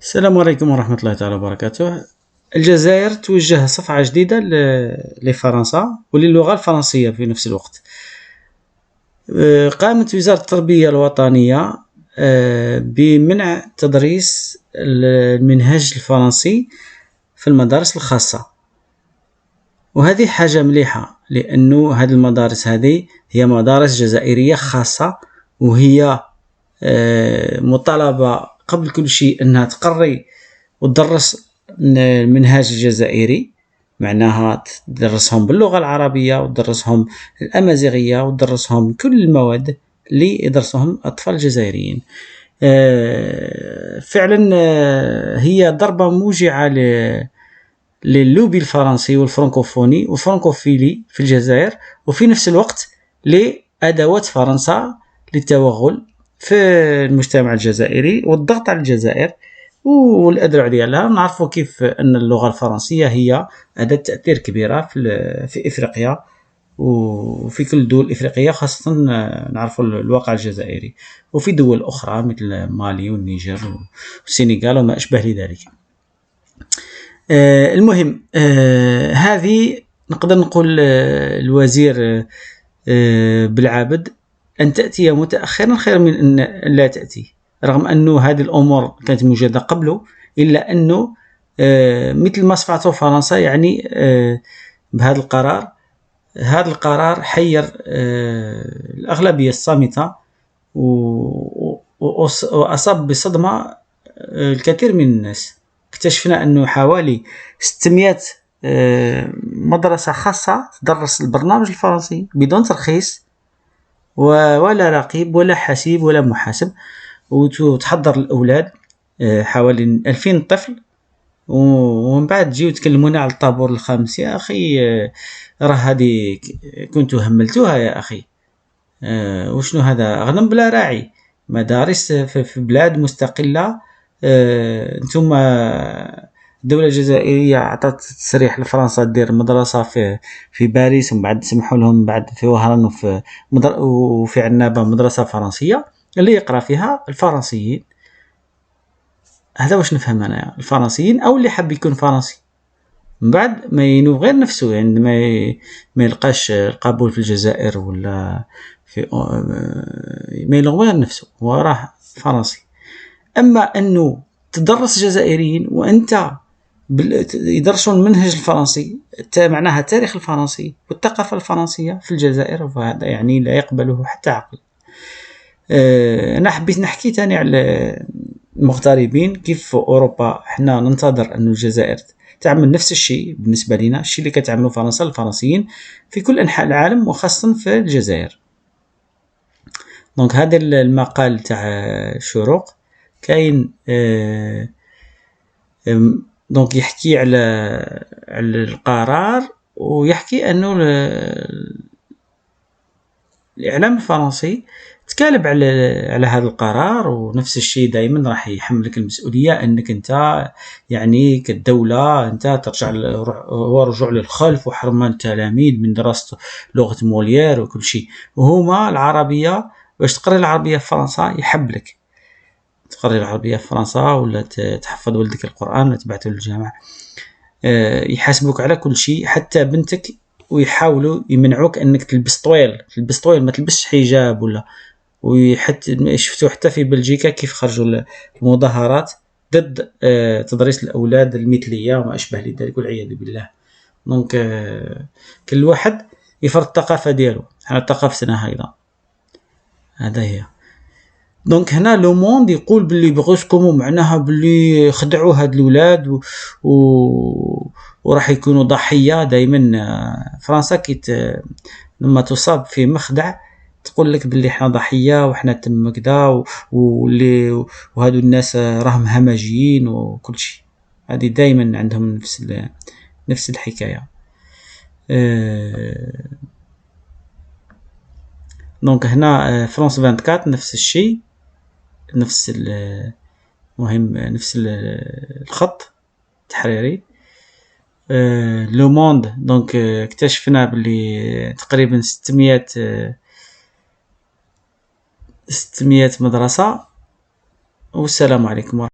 السلام عليكم ورحمة الله تعالى وبركاته. الجزائر توجه صفعة جديدة لفرنسا وللغة الفرنسية في نفس الوقت. قامت وزارة التربية الوطنية بمنع تدريس المنهج الفرنسي في المدارس الخاصة، وهذه حاجة مليحة لأنه هذه المدارس هذه هي مدارس جزائرية خاصة، وهي مطالبة قبل كل شيء أنها تقري وتدرس المنهاج الجزائري، معناها تدرسهم باللغة العربية وتدرسهم الأمازيغية وتدرسهم كل المواد اللي يدرسهم الأطفال الجزائريين. فعلا هي ضربة موجعة للوبي الفرنسي والفرنكوفوني والفرنكوفيلي في الجزائر، وفي نفس الوقت لأدوات فرنسا للتوغل في المجتمع الجزائري والضغط على الجزائر والأذرع ديالها. نعرفوا كيف أن اللغة الفرنسية هي أداة تأثير كبيرة في إفريقيا وفي كل الدول الإفريقية، خاصة نعرفوا الواقع الجزائري وفي دول أخرى مثل مالي والنيجر والسنغال وما أشبه لذلك. المهم، هذه نقدر نقول الوزير بالعابد أن تأتي متأخرا خير من أن لا تأتي، رغم أنه هذه الأمور كانت موجودة قبله، إلا أنه مثل ما صفعته فرنسا يعني بهذا القرار. هذا القرار حير الأغلبية الصامتة وأصاب بصدمة الكثير من الناس. اكتشفنا أنه حوالي 600 مدرسة خاصة تدرس البرنامج الفرنسي بدون ترخيص ولا رقيب ولا حسيب ولا محاسب، وتحضر الأولاد حوالي 2000 طفل، ومن بعد تجيو تكلمونا على الطابور الخامس. يا أخي، راه هذه كنتو هملتوها يا أخي. وشنو هذا؟ أغنم بلا راعي. مدارس في بلاد مستقلة. انتم الدولة الجزائرية عطت تصريح لفرنسا دير مدرسة في باريس، ومن بعد سمحوا لهم بعد في وهران وفي عنابة مدرسة فرنسية اللي يقرأ فيها الفرنسيين. هذا واش نفهم أنا، الفرنسيين أو اللي حب يكون فرنسي، من بعد ما ينوب غير نفسه، يعني ما يلقاش القبول في الجزائر ولا في ما يلغ غير نفسه، هو راه فرنسي. أما أنه تدرس جزائريين وأنت يدرسون المنهج الفرنسي، معناها التاريخ الفرنسي والثقافة الفرنسية في الجزائر، فهذا يعني لا يقبله حتى عقل. أنا حبيت نحكي تاني على المغتربين كيف في أوروبا احنا ننتظر أن الجزائر تعمل نفس الشيء بالنسبة لنا، الشيء اللي كتعملوا فرنسا الفرنسيين في كل أنحاء العالم وخاصة في الجزائر. دونك هذا المقال تاع شروق كاين دونك يحكي على القرار، ويحكي أنه الإعلام الفرنسي تكالب على هذا القرار، ونفس الشيء دائما راح يحملك المسؤولية أنك أنت يعني كدولة أنت ترجع ورجوع للخلف وحرمان التلاميذ من دراسة لغة موليير وكل شيء. وهما العربية باش تقري العربية في فرنسا يحبلك تقري العربية في فرنسا ولا تحفظ ولدك القرآن ولا تبعته للجامعة، يحاسبوك على كل شيء حتى بنتك، ويحاولوا يمنعوك أنك تلبس طويل ما تلبسش حجاب ولا. وحتى شفتوا حتى في بلجيكا كيف خرجوا المظاهرات ضد تدريس الأولاد المثلية وما أشبه لذلك والعياذ بالله. دونك كل واحد يفرض الثقافة ديالو، احنا ثقافتنا أيضا هذا هي. دونك هنا لو موند يقول باللي بغوسكم، معناها باللي خدعوا هاد الأولاد وراح يكونوا ضحية. دائما فرنسا لما تصاب في مخدع تقول لك باللي احنا ضحية وإحنا تم كذا وهادو الناس راهم همجيين وكل شيء. هذه دائما عندهم نفس الحكاية. دونك هنا فرانس 24 نفس الشيء، نفس الخط التحريري. لو موند دونك اكتشفنا باللي تقريبا 600 مدرسة. والسلام عليكم.